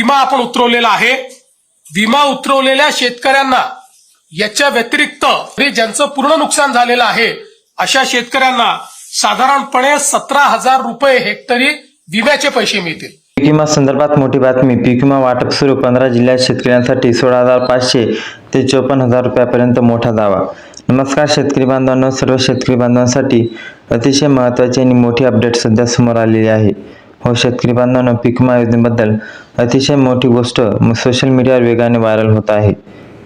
विमा आपण उतरवलेला आहे। विमा उतरवलेल्या शेतकऱ्यांना याच्या व्यतिरिक्त ज्यांचं पूर्ण नुकसान झालेलं आहे अशा शेतकऱ्यांना साधारणपणे 17,000 रुपये हेक्टरी विम्याचे पैसे मिळतील। पीक विमा संदर्भात मोठी बातमी। पीक विमा वाटप सुरू 15 जिल्ह्यात शेतकऱ्यांसाठी 16,500 ते 54,000 रुपयापर्यंत मोठा दावा। नमस्कार शेतकरी बांधवांनो, सर्व शेतकरी बांधवांसाठी अतिशय महत्त्वाची आणि मोठी अपडेट सध्या समोर आलेली आहे। हो शेतकरी बांधवांनो, पीक विमा योजनेबद्दल अतिशय मोठी गोष्ट सोशल मीडियावर वेगाने व्हायरल होत आहे।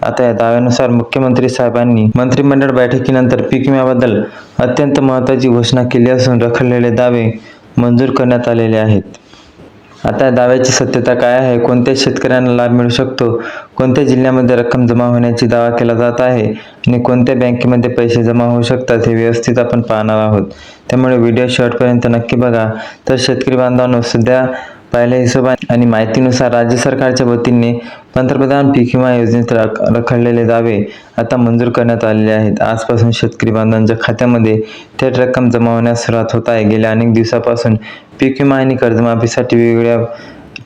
आता या दाव्यानुसार मुख्यमंत्री साहेबांनी मंत्रिमंडळ बैठकीनंतर पीक विम्याबद्दल अत्यंत महत्त्वाची घोषणा केली असून रखडलेले दावे मंजूर करण्यात आलेले आहेत। आता या दाव्याची सत्यता काय आहे, कोणत्या शेतकऱ्यांना लाभ मिळू शकतो, कोणत्या जिल्ह्यामध्ये रक्कम जमा होण्याची दावा केला जात आहे आणि कोणत्या बँकेमध्ये पैसे जमा होऊ शकतात हे व्यवस्थित आपण पाहणार आहोत। त्यामुळे व्हिडिओ शेवटपर्यंत नक्की बघा। तर शेतकरी बांधवांनो, सध्या पहिल्या हिशोबाने आणि माहितीनुसार राज्य सरकारच्या वतीने पंतप्रधान पीक विमा योजनेत रखडलेले दावे आता मंजूर करण्यात आलेले आहेत। आजपासून शेतकरी बांधवांच्या खात्यामध्ये थेट रक्कम जमा होण्यास सुरुवात होत आहे। गेल्या अनेक दिवसापासून पीक विमा आणि कर्जमाफीसाठी वेगवेगळ्या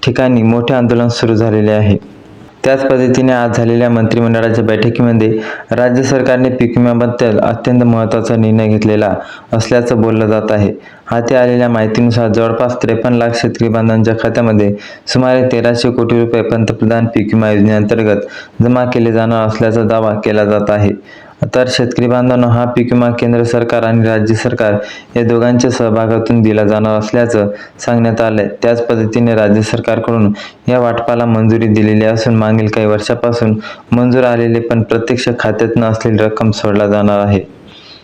ठिकाणी मोठे आंदोलन सुरू झालेले आहे। त्याच पद्धतीने आज झालेल्या मंत्रिमंडळाच्या बैठकीमध्ये राज्य सरकारने पीक विम्याबद्दल अत्यंत महत्त्वाचा निर्णय घेतलेला असल्याचं बोललं जात आहे। हाती आलेल्या माहितीनुसार जवळपास 53 लाख शेतकरी बांधवांच्या खात्यामध्ये सुमारे 1300 कोटी रुपये पंतप्रधान पीक विमा योजनेअंतर्गत जमा केले जाणार असल्याचा दावा केला जात आहे। तर शेतकरी बांधवांनो, हा पीक विमा केंद्र सरकार आणि राज्य सरकार या दोघांच्या सहभागातून दिला जाणार असल्याचं सांगण्यात आलंय। त्याच पद्धतीने राज्य सरकारकडून या वाटपाला मंजुरी दिलेली असून मागील काही वर्षापासून मंजूर आलेले पण प्रत्यक्ष खात्यात न असलेली रक्कम सोडला जाणार आहे।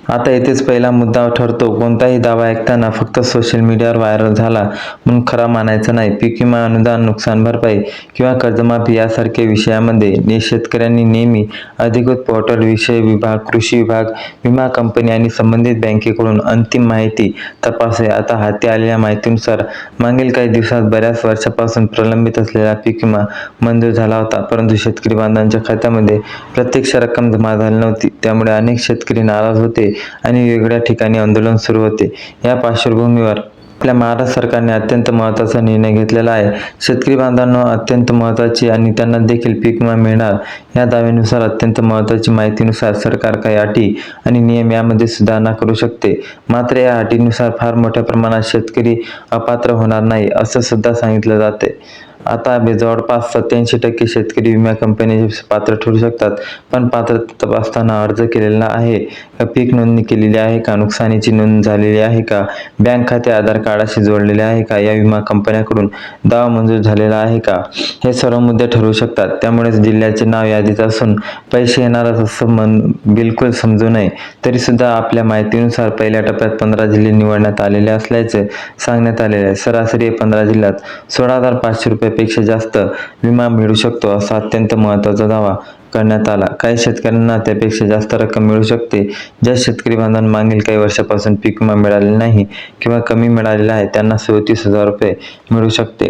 आता येथेच पहिला मुद्दा ठरतो, कोणताही दावा ऐकताना फक्त सोशल मीडियावर व्हायरल झाला म्हणून खरा मानायचा नाही। पीक विमा, अनुदान, नुकसान भरपाई किंवा कर्जमाफी यासारख्या विषयामध्ये शेतकऱ्यांनी नेहमी अधिकृत पोर्टल, विषय विभाग, कृषी विभाग, विमा कंपनी आणि संबंधित बँकेकडून अंतिम माहिती तपासावी। आता हाती आलेल्या माहितीनुसार मागील काही दिवसात बऱ्याच वर्षापासून प्रलंबित असलेला पीक विमा मंजूर झाला होता, परंतु शेतकरी बांधवांच्या खात्यामध्ये प्रत्यक्ष रक्कम जमा झाली नव्हती। त्यामुळे अनेक शेतकरी नाराज होते आणि वेगवेगळ्या ठिकाणी आंदोलन सुरू होते। या पार्श्वभूमीवर आपल्या महाराष्ट्र सरकारने अत्यंत महत्त्वाचा निर्णय घेतलेला आहे। शेतकरी बांधवांनो, अत्यंत महत्त्वाची आणि त्यांना देखील पीक विमा मिळणार या दाव्यानुसार अत्यंत महत्त्वाची माहितीनुसार सरकार काही अटी आणि नियम यामध्ये सुधारणा करू शकते। मात्र या अटीनुसार फार मोठ्या प्रमाणात शेतकरी अपात्र होणार नाही असं सुद्धा सांगितलं जाते। आता जवळपास 87% शेतकरी विमा कंपनीचे पात्र ठरू शकतात, पण पात्रता तपासताना अर्ज केलेला आहे का, पीक नोंदणी केलेली आहे का, नुकसानीची नोंद झालेली आहे का, बँक खाते आधार कार्डाशी जोडलेले आहे का, या विमा कंपन्यांकडून दावा मंजूर झालेला आहे का, हे सर्व मुद्दे ठरवू शकतात। त्यामुळेच जिल्ह्याचे नाव यादीत असून पैसे येणारच असं बिलकुल समजू नये। तरी सुद्धा आपल्या माहितीनुसार पहिल्या टप्प्यात 15 जिल्हे निवडण्यात आलेले असल्याचे सांगण्यात आलेले आहे। सरासरी 15 जिल्ह्यात 16,500 रुपयापेक्षा जास्त विमा मिळू शकतो असा अत्यंत महत्त्वाचा दावा करण्यात आला। काही शेतकऱ्यांना त्यापेक्षा जास्त रक्कम मिळू शकते। ज्या शेतकरी बांधवांना मागील काही वर्षापासून पीक विमा मिळालेला नाही किंवा कमी मिळालेला आहे त्यांना 37,000 रुपये मिळू शकते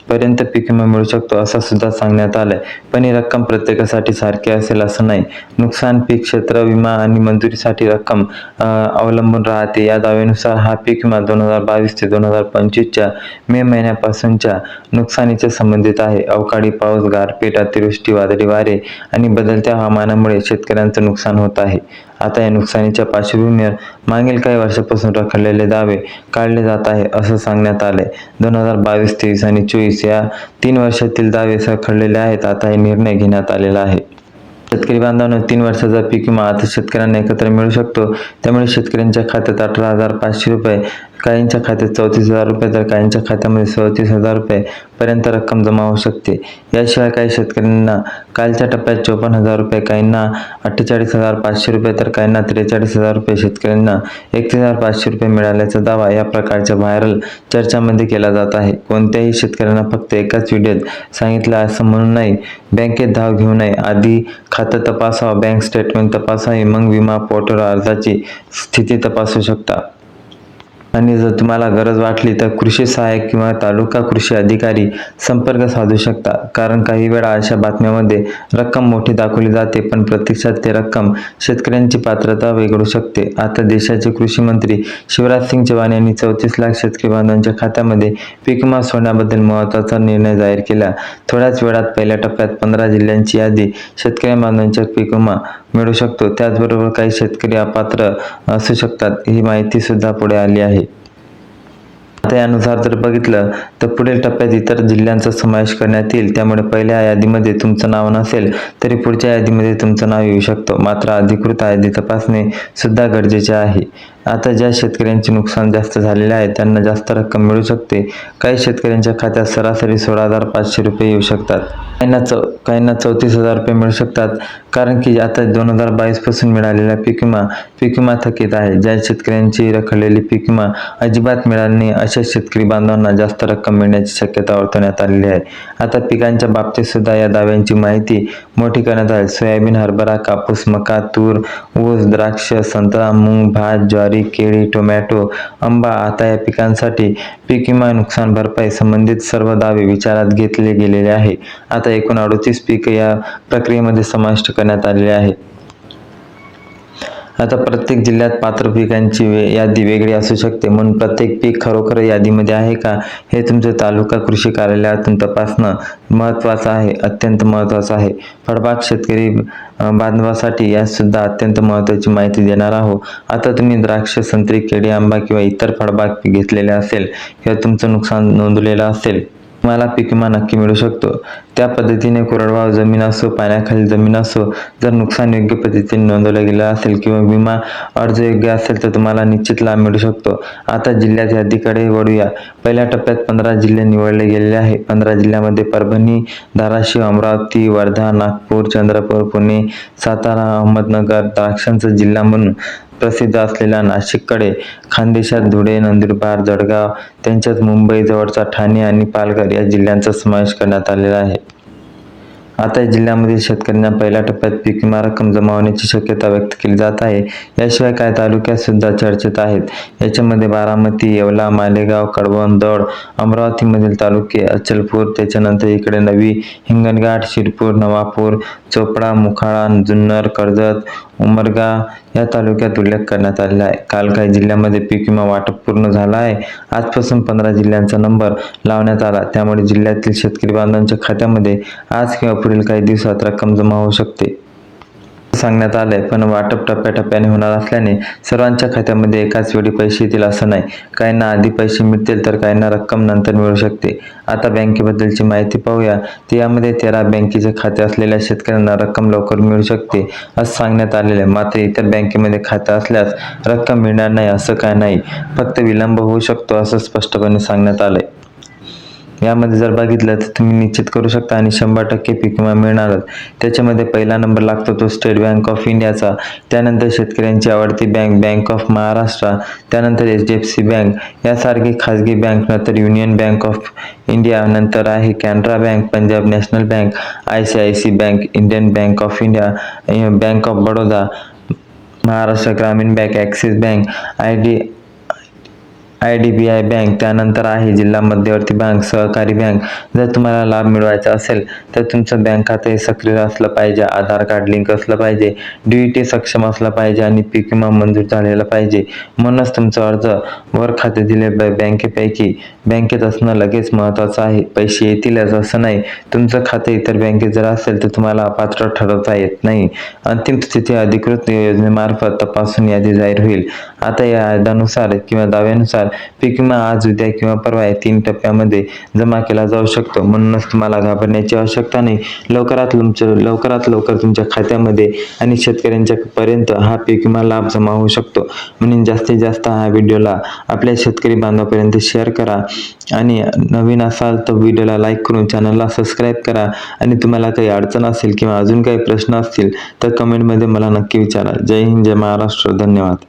पर्यंत पीक विमा मिळू शकतो असं सुद्धा सांगण्यात आलंय। पण ही रक्कम प्रत्येकासाठी सारखी असेल असं नाही। नुकसान, पीक क्षेत्र विमा आणि मंजुरीसाठी रक्कम अवलंबून राहते। या दाव्यानुसार हा पीक विमा 2022 ते 2025च्या मे महिन्यापासूनच्या नुकसानीच्या संबंधित आहे। अवकाळी पाऊस, गारपीट, अतिवृष्टी, वादळी वारे आणि बदलत्या हवामानामुळे शेतकऱ्यांचं नुकसान होत आहे। आता या नुकसानीच्या पार्श्वभूमीवर मागील काही वर्षापासून रखडलेले दावे काढले जात आहे असं सांगण्यात आलंय। 2022, 23 आणि 24 या 3 वर्षातील दावे रखडलेले आहेत। आता हे निर्णय घेण्यात आलेला आहे। शेतकरी बांधवांनो, 3 वर्षाचा पीक विमा आता शेतकऱ्यांना एकत्र मिळू शकतो। त्यामुळे शेतकऱ्यांच्या खात्यात 18,500 रुपये, काहींच्या खात्यात 34,000 रुपये तर काहींच्या खात्यामध्ये 37,000 रुपये पर्यंत रक्कम जमा होऊ शकते। याशिवाय काही शेतकऱ्यांना कालच्या टप्प्यात 54,000 रुपये, काहींना 48,500 रुपये तर काहींना 43,000 रुपये, शेतकऱ्यांना 31,500 रुपये मिळाल्याचा दावा या प्रकारच्या व्हायरल चर्चांमध्ये केला जात आहे। कोणत्याही शेतकऱ्यांना फक्त एकाच व्हिडिओत सांगितलं असं म्हणून नाही। बँकेत धाव घेऊ नये, आधी खातं तपासावं, बँक स्टेटमेंट तपासावी, मग विमा पोर्टलवर अर्जाची स्थिती तपासू शकता। आणि जर तुम्हाला गरज वाटली तर कृषी सहाय्यक किंवा तालुका कृषी अधिकारी संपर्क साधू शकता. कारण काही वेळा अशा बातम्यामध्ये रक्कम मोठी दाखवली जाते, पण प्रत्यक्षात ते रक्कम शेतकऱ्यांची पात्रता वेगळू शकते. आता देशाचे कृषी मंत्री शिवराज सिंग चौहान यांनी 34 लाख शेतकरी बांधवांच्या खात्यामध्ये पीक विमा सोडण्याबद्दल महत्त्वाचा निर्णय जाहीर केला. थोड्याच वेळात पहिल्या टप्प्यात 15 जिल्ह्यांची यादी शेतकरी बांधवांच्या पीक विमा मिळू शकतो. त्याचबरोबर काही शेतकरी अपात्र असू शकतात, ही माहिती सुद्धा पुढे आली आहे. आता यानुसार जर बघितलं तर पुढील टप्प्यात इतर जिल्ह्यांचा समावेश करण्यात येईल. त्यामुळे पहिल्या यादीमध्ये तुमचं नाव नसेल तरी पुढच्या यादीमध्ये तुमचं नाव येऊ शकतं. मात्र अधिकृत यादी तपासणे सुद्धा गरजेचे आहे. आता ज्या शेतकऱ्यांचे नुकसान जास्त झालेले आहे त्यांना जास्त रक्कम मिळू शकते. काही शेतकऱ्यांच्या खात्यात सरासरी 16,500 रुपये येऊ शकतात. काहींना 34,000 रुपये मिळू शकतात. कारण की आता 2022 पासून मिळालेला पीक विमा थकीत आहे. ज्या शेतकऱ्यांची रखडलेली पीक विमा अजिबात मिळाली नाही अशा शेतकरी बांधवांना जास्त रक्कम मिळण्याची शक्यता वर्तवण्यात आलेली आहे. आता पिकांच्या बाबतीत सुद्धा या दाव्यांची माहिती मोठी करण्यात आली. सोयाबीन, हरभरा, कापूस, मका, तूर, ऊस, द्राक्ष, संत्रा, मूग, भात, ज्वारी, केळी, टोमॅटो, आंबा आता या पिकांसाठी पीक विमा नुकसान भरपाई संबंधित सर्व दावे विचारात घेतले गेलेले आहे. आता एकूण 38 पीक या प्रक्रियेमध्ये समाविष्ट करण्यात आलेले आहे. आता प्रत्येक जिल्ह्यात पात्र पिकांची यादी वेगळी असू शकते, म्हणून प्रत्येक पीक खरोखर यादीमध्ये आहे का हे तुमच्या तालुका कृषी कार्यालयातून तपासणं महत्त्वाचं आहे, अत्यंत महत्त्वाचं आहे. फळबाग शेतकरी बांधवासाठी यात सुद्धा अत्यंत महत्त्वाची माहिती देणार आहोत. आता तुम्ही द्राक्ष, संत्री, केळी, आंबा किंवा इतर फळबाग घेतलेले असेल किंवा तुमचं नुकसान नोंदवलेलं असेल, तुम्हाला पीक विमा नक्की मिळू शकतो. त्या पद्धतीने कोरडवाहू जमीन असो, पाण्याखाली जमीन असो, जर नुकसान योग्य पद्धतीने नोंदवलं गेलं असेल किंवा विमा अर्ज योग्य असेल तर तुम्हाला निश्चित लाभ मिळू शकतो. आता जिल्ह्यात यादीकडे वळूया. पहिल्या टप्प्यात 15 जिल्हे निवडले गेलेले आहे. 15 जिल्ह्यामध्ये परभणी, धाराशिव, अमरावती, वर्धा, नागपूर, चंद्रपूर, पुणे, सातारा, अहमदनगर, द्राक्षांचा जिल्हा म्हणून प्रसिद्ध असलेल्या नाशिककडे, खानदेशात धुळे, नंदुरबार, जळगाव, त्यांच्यात मुंबई जवळचा ठाणे आणि पालघर या जिल्ह्यांचा समावेश करण्यात आलेला आहे. आता या जिल्ह्यामधील शेतकऱ्यांना पहिल्या टप्प्यात पीक विमा रक्कम जमा होण्याची शक्यता व्यक्त केली जात आहे. याशिवाय काही तालुक्यात सुद्धा चर्चेत आहेत. याच्यामध्ये बारामती, येवला, मालेगाव, कळवण, दौंड, अमरावतीमधील तालुके, अचलपूर, त्याच्यानंतर इकडे नवी हिंगणघाट, शिरपूर, नवापूर, चोपडा, मुखाळा, जुन्नर, कर्जत, उमरगा या तालुक्यात उल्लेख करण्यात आलेला आहे. काल काही जिल्ह्यामध्ये पीक विमा वाटप पूर्ण झाला आहे. आजपासून 15 जिल्ह्यांचा नंबर लावण्यात आला. त्यामुळे जिल्ह्यातील शेतकरी बांधवांच्या खात्यामध्ये आज किंवा पुढील काही दिवसात रक्कम जमा होऊ शकते सांगण्यात आलंय. पण वाटप टप्प्याटप्प्याने होणार असल्याने सर्वांच्या खात्यामध्ये एकाच वेळी पैसे येतील असं नाही. काहींना आधी पैसे मिळतील तर काहींना रक्कम नंतर मिळू शकते. आता बँकेबद्दलची माहिती पाहूया. तर यामध्ये 13 बँकेचे खाते असलेल्या शेतकऱ्यांना रक्कम लवकर मिळू शकते असं सांगण्यात आलेलं आहे. मात्र इतर बँकेमध्ये खाते असल्यास रक्कम मिळणार नाही असं काय नाही, फक्त विलंब होऊ शकतो असं स्पष्टपणे सांगण्यात आलंय. यामध्ये जर बघितलं तर तुम्ही निश्चित करू शकता आणि 100% पीक विमा मिळणारच. त्याच्यामध्ये पहिला नंबर लागतो तो स्टेट बँक ऑफ इंडियाचा, त्यानंतर शेतकऱ्यांची आवडती बँक ऑफ महाराष्ट्र, त्यानंतर HDFC बँक यासारखी खाजगी बँक, नंतर युनियन बँक ऑफ इंडिया, नंतर आहे Canara bank, Punjab national bank, ICICI bank, Indian bank of India, bank of Baroda, Maharashtra Gramin bank, Axis bank, IDBI bank, त्यानंतर आहे जिल्हा मध्यवर्ती बँक, सहकारी बँक. जर तुम्हाला लाभ मिळवायचा असेल तर तुमचं बँक खाते सक्रिय असलं पाहिजे, आधार कार्ड लिंक असलं पाहिजे, DBT सक्षम असलं पाहिजे आणि पीक विमा मंजूर झालेला पाहिजे. म्हणूनच तुमचा अर्ज वर खाते दिले बँकेपैकी बँकेत असणं लगेच महत्त्वाचं आहे. पैसे येतीलच असं नाही. तुमचं खाते इतर बँकेत जर असेल तर तुम्हाला अपात्र ठरवता येत नाही. अंतिम स्थिती अधिकृत योजनेमार्फत तपासून यादी जाहीर होईल. आता या याद्यानुसार किंवा दाव्यानुसार पीक विमा आज, उद्या किंवा परवा या 3 टप्प्यामध्ये जमा केला जाऊ शकतो. म्हणूनच तुम्हाला घाबरण्याची आवश्यकता नाही. लवकरात लवकर तुमच्या खात्यामध्ये आणि शेतकऱ्यांच्या पर्यंत हा पीक विमा लाभ जमा होऊ शकतो. म्हणून जास्तीत जास्त हा व्हिडिओला आपल्या शेतकरी बांधवांपर्यंत शेअर करा आणि नवीन असाल तर व्हिडिओला लाईक करून चॅनलला सबस्क्राईब करा. आणि तुम्हाला काही अडचण असेल किंवा अजून काही प्रश्न असतील तर कमेंटमध्ये मला नक्की विचारा. जय हिंद, जय महाराष्ट्र. धन्यवाद.